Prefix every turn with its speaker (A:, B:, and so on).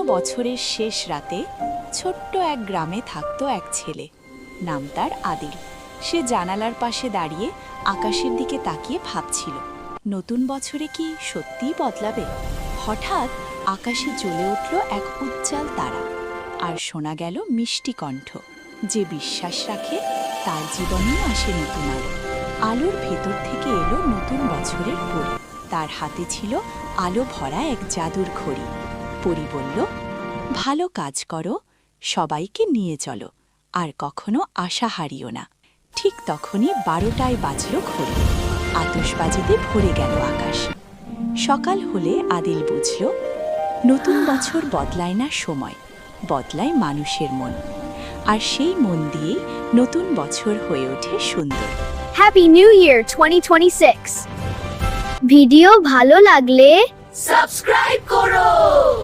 A: বছরের শেষ রাতে ছোট্ট এক গ্রামে থাকত এক ছেলে। নাম তার আদিল। সে জানালার পাশে দাঁড়িয়ে আকাশের দিকে তাকিয়ে ভাবছিল, নতুন বছরে কি সত্যিই বদলাবে? হঠাৎ আকাশে জ্বলে উঠল এক উজ্জ্বল তারা, আর শোনা গেল মিষ্টি কণ্ঠ। যে বিশ্বাস রাখে তার জীবনেই আসে নতুন আলো। আলোর ভেতর থেকে এলো নতুন বছরের পরি। তার হাতে ছিল আলো ভরা এক জাদুর ঘড়ি। পরি বলল, ভালো কাজ করো, সবাইকে নিয়ে চলো, আর কখনো আশা হারিও না। ঠিক তখনই 12টায় বাজল ঘড়ি। আতশবাজিতে ভরে গেল আকাশ। সকাল হলে আদিল বুঝল, নতুন বছর বদলায় না সময়, বদলায় মানুষের মন। আর সেই মন দিয়েই নতুন বছর হয়ে ওঠে সুন্দর।
B: Happy New Year 2026! ভিডিও ভালো লাগলে
C: সাবস্ক্রাইব করো।